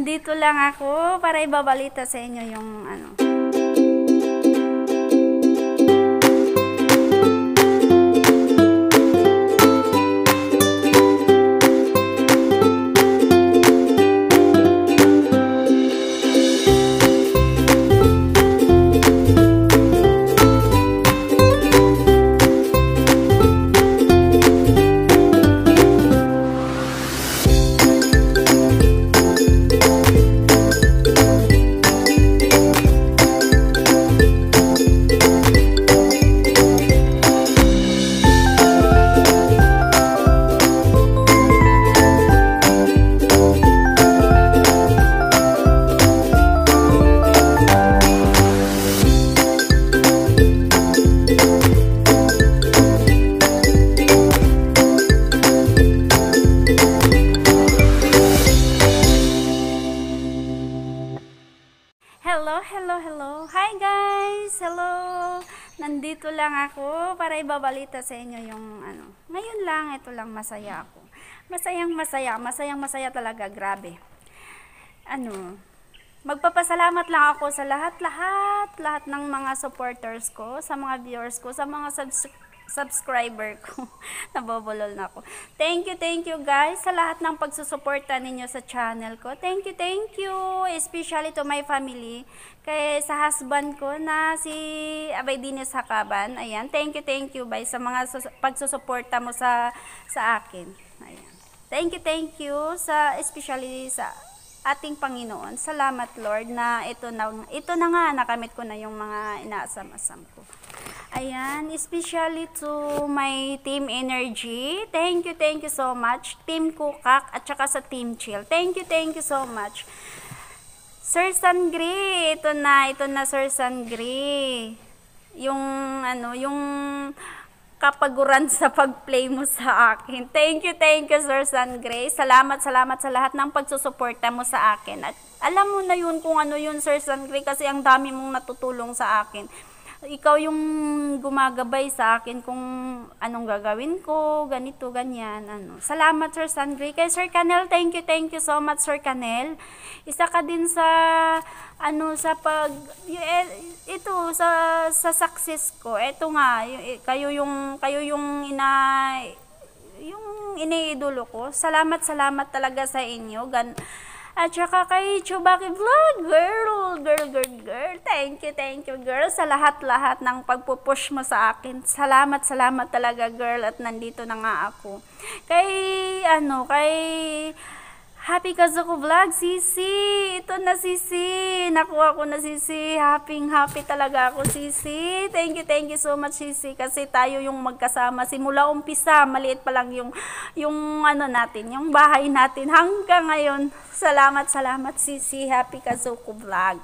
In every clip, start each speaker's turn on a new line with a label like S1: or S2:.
S1: Nandito lang ako para ibabalita sa inyo yung ano. Hello. Hi guys! Hello! Nandito lang ako para ibabalita sa inyo yung ano. Ngayon lang, ito lang masaya ako. Masayang-masaya talaga, grabe. Ano, magpapasalamat lang ako sa lahat ng mga supporters ko, sa mga viewers ko, sa mga subscriber ko. Nabobulol na ako. Thank you guys sa lahat ng pagsusuporta ninyo sa channel ko. Thank you. Especially to my family. Kaya sa husband ko na si Abay Dinis Hakaban. Ayan. Thank you bye sa mga pagsusuporta mo sa akin. Ayan. Thank you sa especially sa ating Panginoon. Salamat Lord na ito na nga nakamit ko na yung mga inaasam-asam ko. Ayan, especially to my Team Energy. Thank you so much. Team Kukak at saka sa Team Chill. Thank you so much. Sir Sangri, ito na Sir Sangri. Yung kapaguran sa pag-play mo sa akin. Thank you Sir Sangri. Salamat sa lahat ng pagsusuporta mo sa akin. At alam mo na yun kung ano yun Sir Sangri kasi ang dami mong natutulong sa akin. Ikaw yung gumagabay sa akin kung anong gagawin ko, ganito, ganyan, ano. Salamat Sir Sandri. Kay Sir Canel, thank you so much Sir Canel. Isa ka din sa sa success ko. Ito nga, kayo yung iniidolo ko. Salamat talaga sa inyo. At saka kay Chubaki Vlog, girl. Thank you, girl, sa lahat ng pagpupush mo sa akin. Salamat talaga, girl, at nandito na nga ako. Kay Happy Kazuko Vlog, Sisi. Ito na, Sisi. Nakuha ko na, Sisi. Happy talaga ako, Sisi. Thank you so much, Sisi. Kasi tayo yung magkasama. Simula umpisa, maliit pa lang yung bahay natin. Hanggang ngayon, salamat, Sisi. Happy Kazuko Vlog.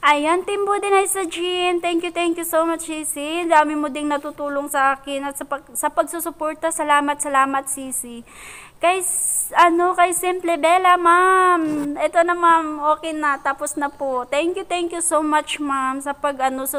S1: Ayan, Team Budinay sa Jean. Thank you so much, Sisi. Dami mo ding natutulong sa akin at sa pagsusuporta. Salamat, Sisi. Kay Simple Bella, ma'am. Ito na, ma'am. Okay na. Tapos na po. Thank you so much, ma'am, sa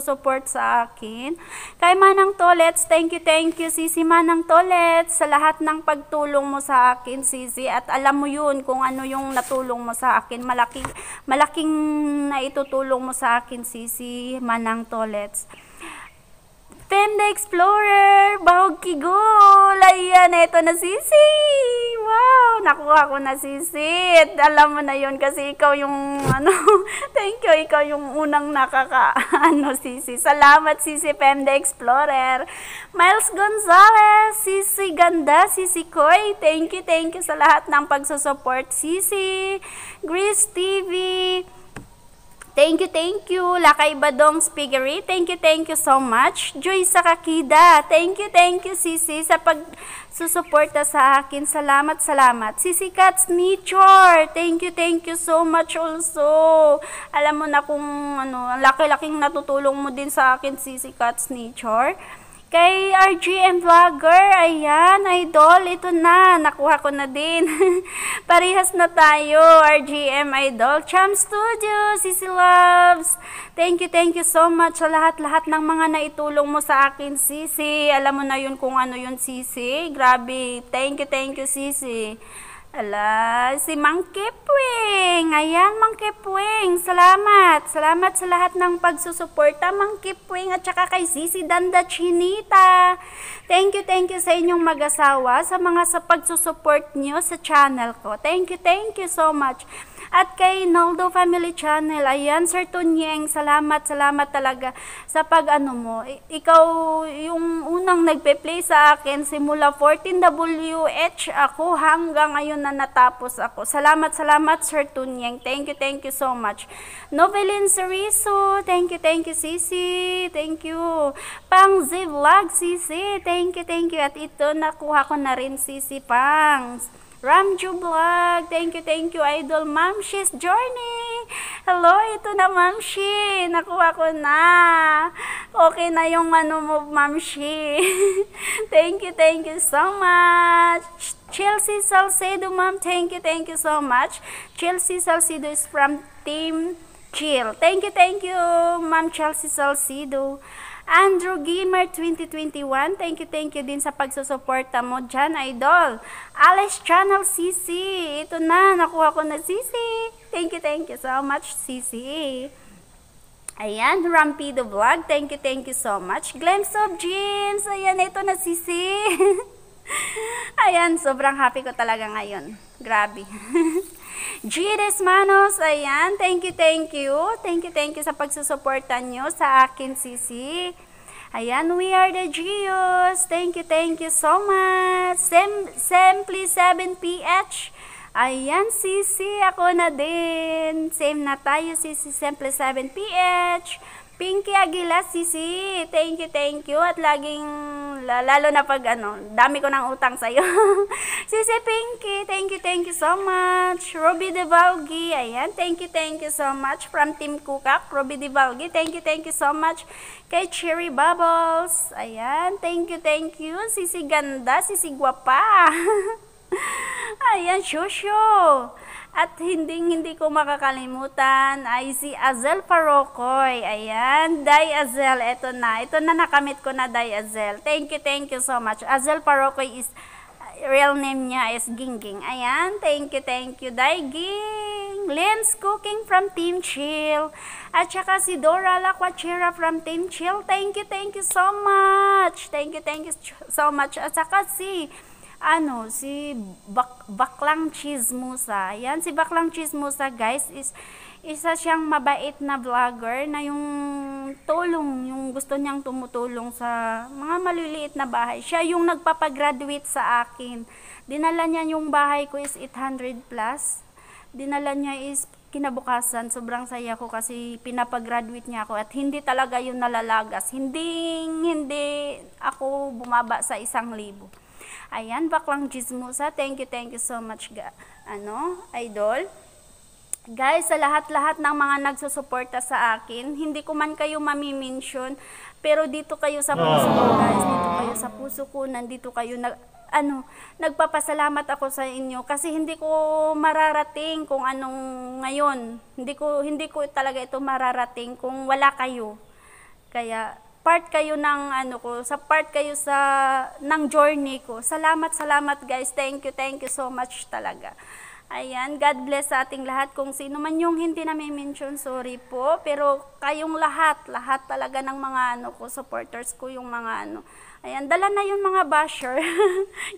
S1: support sa akin. Kay Manang Tolets, thank you, Sisi Manang Tolets, sa lahat ng pagtulong mo sa akin, Sisi. At alam mo yun kung ano yung natulong mo sa akin. Malaking naitutulong mo sa akin, Sisi Manang Tolets. Fem the Explorer, Bahog Kigol. Ayan, ito na, Sisi. Wow, nakuha ko na, Sisi. Alam mo na yun kasi ikaw yung thank you, ikaw yung unang Sisi. Salamat, Sisi Fem the Explorer. Miles Gonzalez, Sisi Ganda, Sisi Koy. Thank you sa lahat ng pagsusupport, Sisi. Grease TV. Thank you. Lakay Badong Spiggery, thank you so much. Joy Sakakida, thank you, Sisi, sa pagsusuporta sa akin. Salamat. Sisi Cats Nature, thank you so much also. Alam mo na kung laki-laking natutulong mo din sa akin, Sisi Cats Nature. Kay RGM Vlogger, ayan, idol, ito na, nakuha ko na din. Parehas na tayo, RGM Idol. Cham Studio, Sisi Loves, thank you so much sa lahat ng mga naitulong mo sa akin, Sisi. Alam mo na yun kung ano yun, Sisi. Grabe, thank you, Sisi. Ala, si Mang Kipwing. Ayan, Mang Kipwing. Salamat. Salamat sa lahat ng pagsusuporta, Mang Kipwing, at saka kay Sisi Danda Chinita. Thank you sa inyong mag-asawa sa mga sa pagsusupport nyo sa channel ko. Thank you so much. At kay Noldo Family Channel, ayan, Sir Tunyeng, salamat talaga sa pag-ano mo. Ikaw yung unang nagpe-play sa akin simula 14WH ako hanggang ngayon na natapos ako. Salamat Sir Tunyeng. Thank you so much. Novelin Sariso, thank you Sisi. Thank you. Pang Z-Vlog Sisi, thank you. At ito nakuha ko na rin Sisi Pang. Ramju Vlog, thank you, Idol Mamshi's Journey. Hello, ito na Mamshi, nakuha ko na. Okay na yung ano mo, Mamshi. Thank you so much. Chelsea Salcedo, ma'am, thank you so much. Chelsea Salcedo is from Team Chill. Thank you, ma'am Chelsea Salcedo. Andrew Gamer 2021, thank you din sa pagsusuporta mo dyan, Idol. Alice Channel CC, ito na, nakuha ko na CC. Thank you so much, CC. Ayan, Rampido Vlog, thank you so much. Glimpse of Jeans, ayan, ito na CC. Ayan, sobrang happy ko talaga ngayon. Grabe. Gires Manos, ayan, thank you. Thank you sa pagsusuporta nyo sa akin, Sisi. Ayan, we are the Gios. Thank you so much. Simply 7PH. Ayan, Sisi, ako na din. Same na tayo, Sisi, Simply 7PH. Pinky Aguila, Sisi, thank you, at laging, lalo na pag dami ko ng utang sa'yo. Sisi Pinky, thank you so much. Ruby Devalgi, ayan, thank you so much. From Team Kukak, Ruby Devalgi, thank you so much. Kay Cherry Bubbles, ayan, thank you. Sisi Ganda, Sisi Guapa. Ayan, Shosho. At hindi ko makakalimutan ay si Azel Parocoy. Ayan, Day Azel, ito na nakamit ko na Day Azel. Thank you so much. Azel Parocoy is, real name niya is Gingging. Ayan, thank you, Day Ging. Lynn's Cooking from Team Chill. At saka si Dora Laquachera from Team Chill. Thank you so much. Thank you so much. At saka si Baklang Chismosa. Yan, si Baklang Chismosa, guys, is isa siyang mabait na vlogger na yung gusto niyang tumutulong sa mga maliliit na bahay. Siya yung nagpapagraduate sa akin. Dinala niya yung bahay ko is 800 plus. Dinala niya is kinabukasan. Sobrang saya ko kasi pinapagraduate niya ako at hindi talaga yung nalalagas. Hindi ako bumaba sa 1,000. Ayan, Baklang Chismosa, thank you so much, Idol. Guys, sa lahat ng mga nagsusuporta sa akin, hindi ko man kayo mami-mention, pero dito kayo sa puso ko, guys. Dito kayo sa puso ko, nandito kayo nagpapasalamat ako sa inyo kasi hindi ko mararating kung anong ngayon. Hindi ko talaga ito mararating kung wala kayo. Kaya part kayo ng part kayo ng journey ko. Salamat guys. Thank you so much talaga. Ayan, God bless sa ating lahat. Kung sino man yung hindi na may mention, sorry po. Pero kayong lahat talaga ng mga supporters ko, yung mga ayan, dala na yung mga basher.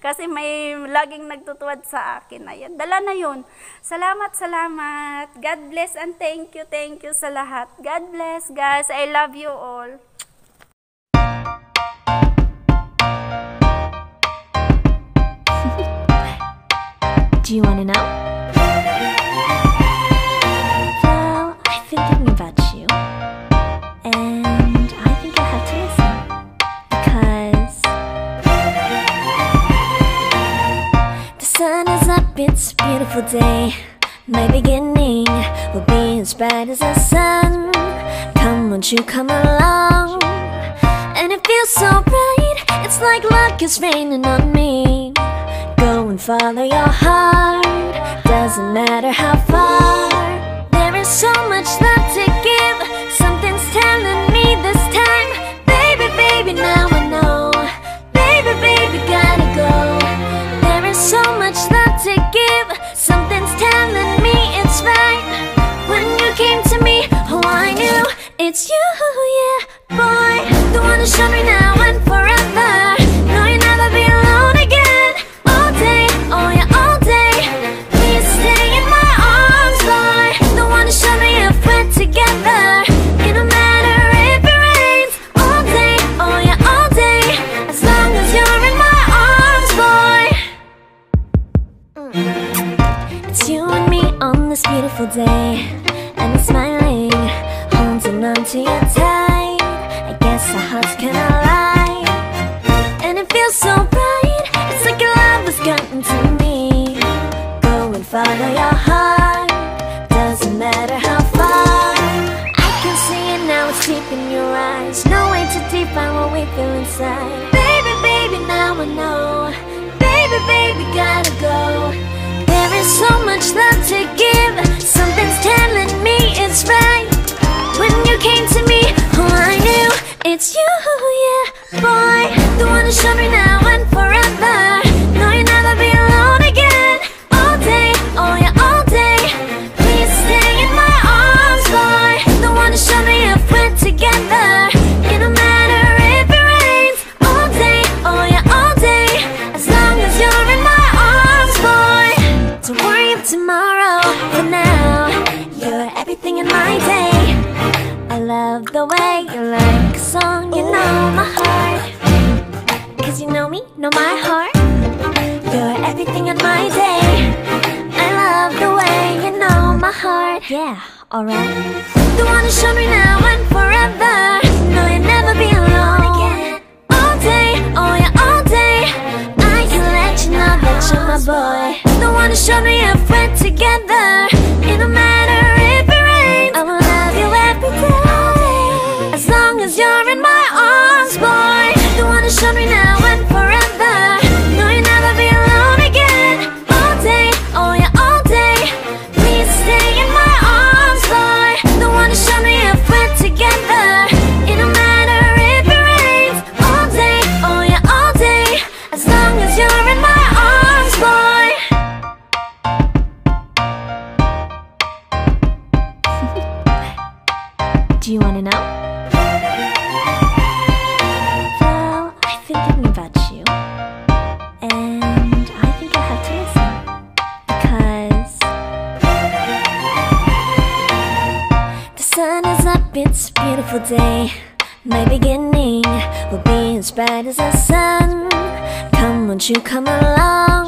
S1: Kasi may laging nagtutuwad sa akin. Ayan, dala na yun. Salamat. God bless and thank you sa lahat. God bless, guys. I love you all.
S2: Do you want to know? Well, I've been thinking about you, and I think you'll have to listen, because the sun is up, it's a beautiful day. My beginning will be as bright as the sun. Come, won't you come along? And it feels so bright, it's like luck is raining on me. Go and follow your heart, doesn't matter how far. There is so much love to give, something's telling me this time. Baby, now I know. Baby, gotta go. There is so much love to give, beautiful day, and it's smiling, holding on to you tight. I guess our hearts can align, and it feels so bright. It's like your love has gotten to me. Go and follow your heart, doesn't matter how far. I can see it now, it's deep in your eyes. No way to define what we feel inside. Baby, baby, now I know. Baby, baby, gotta go. There is so much love to give. Something's telling me it's right. When you came to me, oh, I knew it's you, yeah, boy. The one who showed me now and forever. No, you'll never be alone again. All day, oh yeah, all day. Please stay in my arms, boy. The one who showed me if we're together. It don't matter if it rains. All day, oh yeah, all day. As long as you're in my arms, boy. Don't worry of tomorrow. For now, you're everything in my day. I love the way you like a song. You know my heart, 'cause you know me, know my heart. You're everything in my day. I love the way you know my heart. Yeah, alright. The one who showed me now and forever. No, you'll never be alone again. All day, oh yeah, all day. I can let you know that you're my boy. The one who showed me if we're together. It don't matter if it rains. I will love you every day. As long as you're in my arms, boy. The one who showed me now and forever. No, you'll never be alone again. All day, oh yeah, all day. Please stay in my arms, boy. The one who showed me if we're together. It don't matter if it rains. All day, oh yeah, all day. As long as you're in my arms, boy. Do you wanna know? Well, I've been thinking about you, and I think I have to listen. Because the sun is up, it's a beautiful day. My beginning will be as bright as the sun. Come, won't you come along?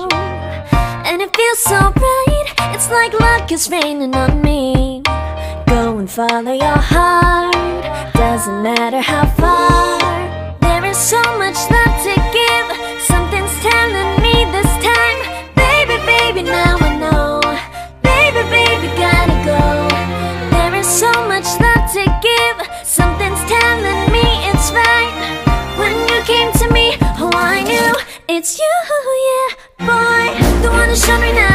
S2: And it feels so bright, it's like luck is raining on me. Go and follow your heart, doesn't matter how far. There is so much love to give. Something's telling me this time. Baby, baby, now I know. Baby, baby, gotta go. There is so much love to give. Something's telling me it's right. When you came to me, oh, I knew it's you, yeah, boy. The one who showed me now